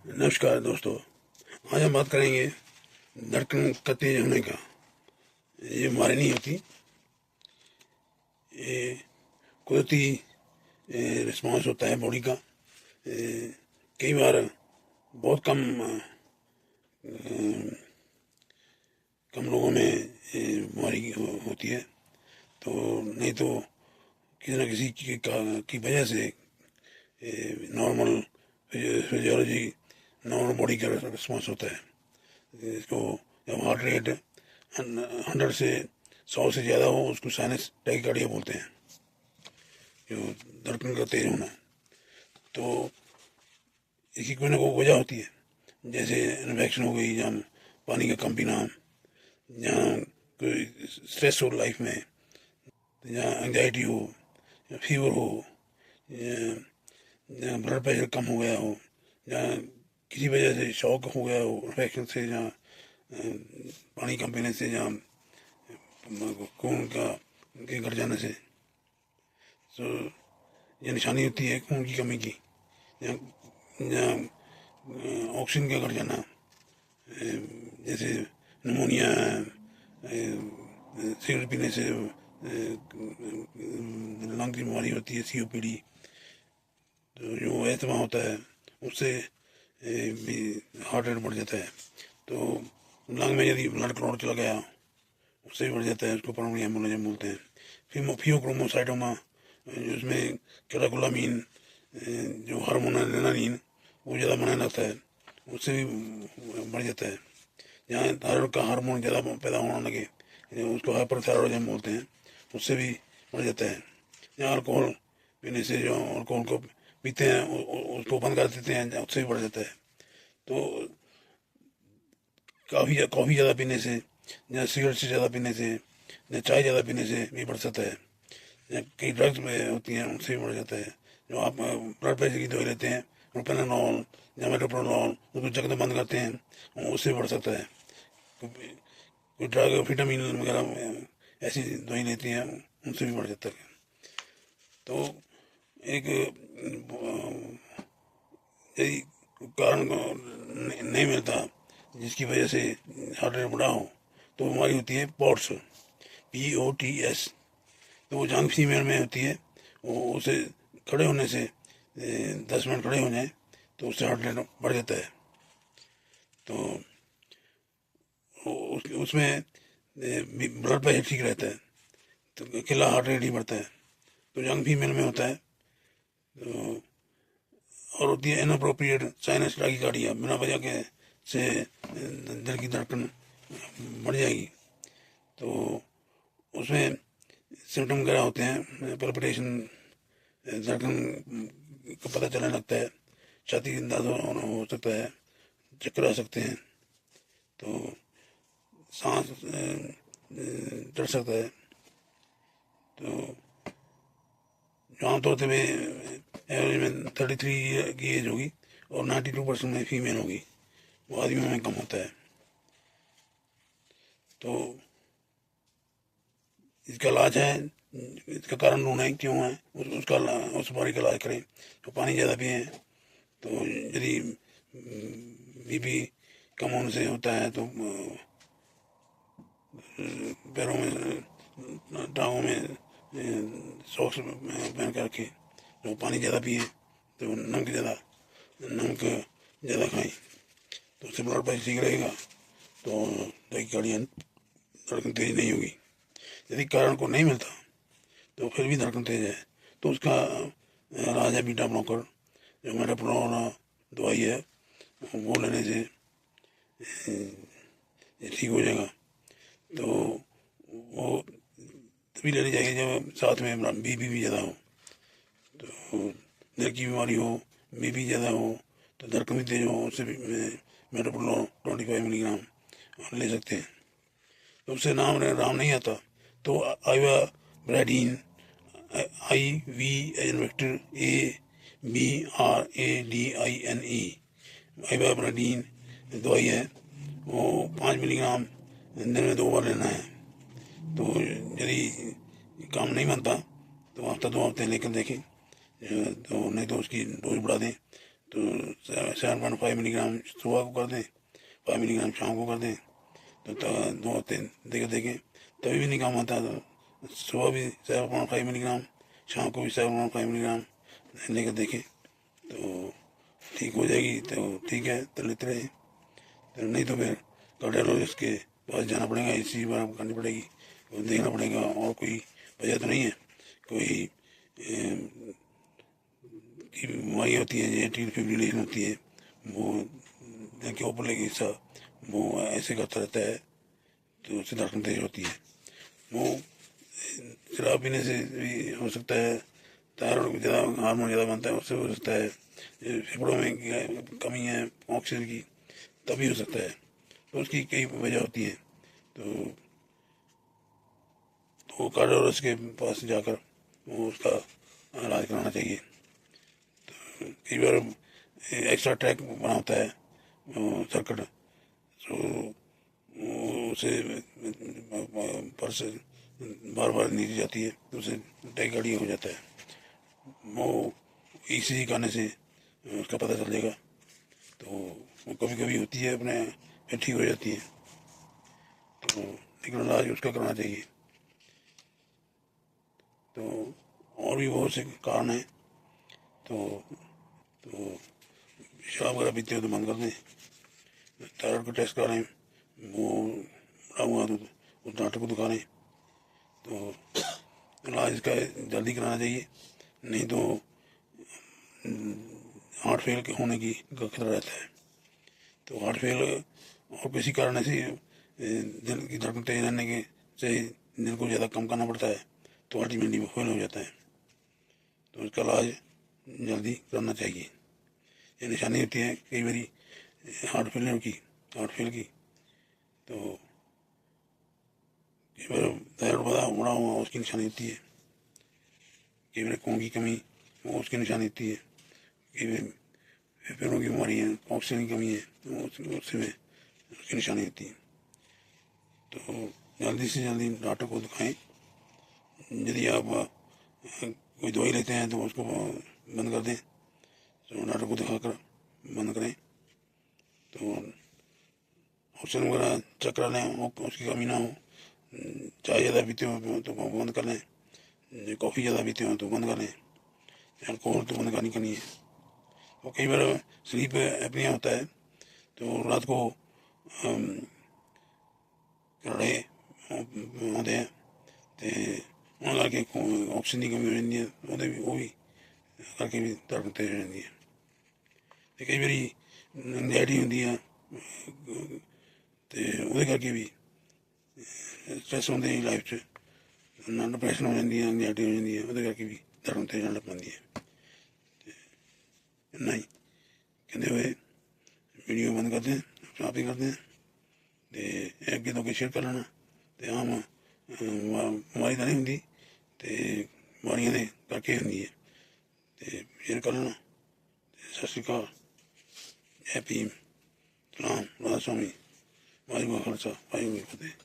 नमस्कार दोस्तों। आज हम बात करेंगे धड़कन का तेज होने का। ये बीमारी नहीं होती, ये कुदरती रिस्पॉन्स होता है बॉडी का। कई बार बहुत कम लोगों में ये बीमारी होती है, तो नहीं तो किसी न किसी की वजह से नॉर्मल फिजियोलॉजी, नॉर्मल बॉडी का रिस्पॉन्स होता है। इसको जब हार्ट रेट 100 से 100 से ज़्यादा हो उसको साइनस टैकिकार्डिया बोलते हैं, जो धड़कन का तेज होना। तो इसकी कोई ना कोई वजह होती है, जैसे इन्फेक्शन हो गई, या पानी का कम पीना, या कोई स्ट्रेस हो लाइफ में, या एंजाइटी हो, या फीवर हो, या ब्लड प्रेशर कम हो गया हो, या किसी वजह से शॉक हो गया हो इन्फेक्शन से, या पानी कम पीने से, या खून के घट जाने से। तो ये निशानी होती है खून की कमी की, या ऑक्सीजन का घट जाना, जैसे निमोनिया, सिगरेट पीने से लंग की बीमारी होती है, COPD। तो जो एस्थमा होता है उससे भी हार्ट रेट बढ़ जाता है। तो लंग में यदि ब्लड क्लॉट चला गया उससे भी बढ़ जाता है, उसको पल्मोनरी एम्बोलिज्म बोलते हैं। फिर फियोक्रोमोसाइटोमा, जिसमें कैटेकोलामीन जो हार्मोन है एड्रेनालिन वो ज़्यादा बनने लगता है, उससे भी बढ़ जाता है। जहाँ थायराइड का हार्मोन ज़्यादा पैदा होने लगे, उसको हाइपरथायरॉयडिज्म बोलते हैं, उससे भी बढ़ जाता है। या अल्कोहल पीने से, जो अल्कोहल को पीते हैं उसको बंद कर देते हैं, उससे भी बढ़ जाता है। तो कॉफ़ी ज़्यादा पीने से, या सिगरेट से ज़्यादा पीने से, या चाय ज़्यादा पीने से भी बढ़ सकता है। या कई ड्रग्स में होती हैं उनसे भी बढ़ जाता है। जो आप ब्लड प्रेशर की दवाई लेते हैं, प्रोपेनोल या मेटोप्रोनोल, उसको जगह बंद करते हैं, उससे भी बढ़ सकता है। कोई ड्रग विटामिन वगैरह ऐसी दवाई लेती हैं, उनसे भी बढ़ जाता है। तो एक यदि कारण नहीं मिलता जिसकी वजह से हार्ट रेट बढ़ा हो, तो बीमारी होती है POTS, POTS। तो वो जंग फीमेल में होती है। वो उसे खड़े होने से 10 मिनट खड़े हो जाए तो उससे हार्ट रेट बढ़ जाता है। तो उसमें ब्लड प्रेशर ठीक रहता है, तो अकेला हार्ट रेट ही बढ़ता है। तो यंग फीमेल में होता है। तो और होती है इनअप्रोप्रिएट साइनस टैकिकार्डिया, बिना वजह के से दिल की धड़कन बढ़ जाएगी। तो उसमें सिम्टम वगैरह होते हैं, पल्पिटेशन, धड़कन का पता चलने लगता है, छाती दर्द हो सकता है, चक्कर आ सकते हैं, तो सांस चढ़ सकता है। तो आमतौर पर एवरेज में 33 की एज होगी और 92% में फीमेल होगी, वो आदमियों में कम होता है। तो इसका इलाज है, इसका कारण ढूंढें क्यों है, उस बीमारी का इलाज करें। तो पानी ज़्यादा पिए। तो यदि BP कम होने से होता है तो पैरों में, टांगों में सॉक्स पहन कर रखें। तो पानी ज़्यादा पिए, तो नमक ज़्यादा खाएं, तो उससे ब्लड प्रेशर ठीक रहेगा, तो धड़कन तेज नहीं होगी। यदि कारण को नहीं मिलता तो फिर भी धड़कन तेज है, तो उसका इलाज है बीटा ब्लॉकर, जो मेटोप्रोनोल दवाई है, वो लेने से ये ठीक हो जाएगा। तो वो तभी लेनी चाहिए जब साथ में BP भी ज़्यादा हो। तो दिल की बीमारी हो, BP ज़्यादा हो, तो धड़कन भी तेज हो, उससे भी मेटोप्रोनोल 25 मिलीग्राम ले सकते हैं। तो उससे नाम नहीं आता, तो आइवा ब्रैडीन, IVVICTOR आइवा ब्रैडीन दवाई है, वो 5 मिलीग्राम दिन में 2 बार लेना है। तो यदि काम नहीं बनता तो हफ्ता 2 हफ्ते लेकर देखें, तो नहीं तो उसकी डोज बढ़ा दें। तो تو 7.5 ملی گرام صبح کو کر دیں، 5 ملی گرام شام کو کر دیں، تو 2 ہفتے دیکھیں تبھی بھی نہیں کام آتا. تو صبح بھی 7.5 ملی گرام، شام کو بھی 7.5 ملی گرام لے کر دیکھیں تو ٹھیک ہو جائے گی تو ٹھیک ہے، تو لیتے رہیں. نہیں تو پھر کارڈیالوجسٹ کے پاس جانا پڑے گا، اسی بار آپ کرنی پڑے گی، دیکھنا پڑے گا. اور کوئی وجہ تو نہیں ہے، کوئی کی بیماری ہوتی ہے، ایٹریل فبریلیشن ہوتی ہے، وہ دل کے اوپر لے کے حصہ وہ ایسے کرتا رہتا ہے تو اس سے دھڑکن تیز ہوتی ہے. وہ شراب پینے سے بھی ہو سکتا ہے، تھائرائڈ زیادہ ہارمون زیادہ بنتا ہے اس سے ہو سکتا ہے، پھیپھڑوں میں کمی ہے آکسیجن کی تبھی ہو سکتا ہے. تو اس کی کئی وجہ ہوتی ہیں. تو کارڈیالوجسٹ کے پاس جا کر وہ اس کا علاج کرانا چاہیے. کئی بار ایکسٹرا ٹریک بنا ہوتا ہے سرکٹ، تو اسے پرس بار بار نیچے جاتی ہے تو اسے ٹیک گاڑی ہو جاتا ہے. وہ ای سی جی کرنے سے اس کا پتہ چل جائے گا. تو وہ کبھی کبھی ہوتی ہے اپنے پھر ٹھیک ہو جاتی ہے. تو لیکن علاج اس کا کرانا چاہیے. تو اور بھی بہت سے کارن ہیں. تو شراب وغیرہ پیتے ہو تو بند کر دیں، تھائرائڈ کا ٹیسٹ کرائیں، وہ بڑا ہوا تو اس ڈاکٹر کو دکھا لیں. تو علاج اس کا جلدی کرانا چاہیے، نہیں تو ہارٹ فیل ہونے کی خطرہ رہتا ہے. تو ہارٹ فیل اور کسی کارن سے دل کی دھڑکن تیز رہنے کے سے دل کو زیادہ کم کرنا پڑتا ہے تو الٹیمیٹلی وہ فیل ہو جاتا ہے. تو اس کا علاج جلدی کرنا چاہیے. یہ نشانی ہوتی ہے کئی باری ہارٹ فیل کی. تو کئی بار تھائرائڈ بڑا ہوا اس کی نشانی ہوتی ہے، کئی بار خون کی کمی وہ اس کی نشانی ہوتی ہے، کئی بار پھیپھڑوں کی بیماری ہے، آکسیجن کی کمی ہے اس میں اس کی نشانی ہوتی ہے. تو جلدی سے جلدی ڈاکٹر کو دکھائیں. یدی آپ کوئی دوائی لیتے ہیں تو اس کو بند کر دیں، تو ڈاکٹر کو دکھا کر بند کریں. تو آکسیجن وغیرہ چیک کرا لیں، اس کی کمی نہ ہو. چائے زیادہ پیتے ہو تو بند کر لیں، کافی زیادہ پیتے ہو تو بند کر لیں، الکوہول تو بند کرنی ہے. اور کئی بار سلیپ ایپنیا ہوتا ہے تو رات کو کڑے ہوتے ہیں تو وہاں کر کے آکسیجن کی کمی ہو جاتی ہے، وہ بھی کر کے بھی دھڑکن تیز ہو جاتی ہے. کئی باری انگزائٹی ہوتی ہے تو وہ کر کے بھی اسٹریس ہوتے ہیں لائف سے، ڈپریشن ہو جاتی ہے، انگزائٹی ہو جاتی ہے، وہ کر کے بھی دھڑکن تیز ہونے لگ پاتی ہے. نہیں کہتے ہوئے ویڈیو بند کرتے ہیں، سٹاپ ہی کرتے ہیں. تو اگے تو شیئر کر لینا. تو عام بیماری تو نہیں ہوتی، تو بیماریاں نے کر کے ہوتی ہے. تو شیئر کر لینا. ست شری اکال، جے بھیم، سلام، رادھا سوامی، واحگuru کا خالصہ، واحگuru کی فتح.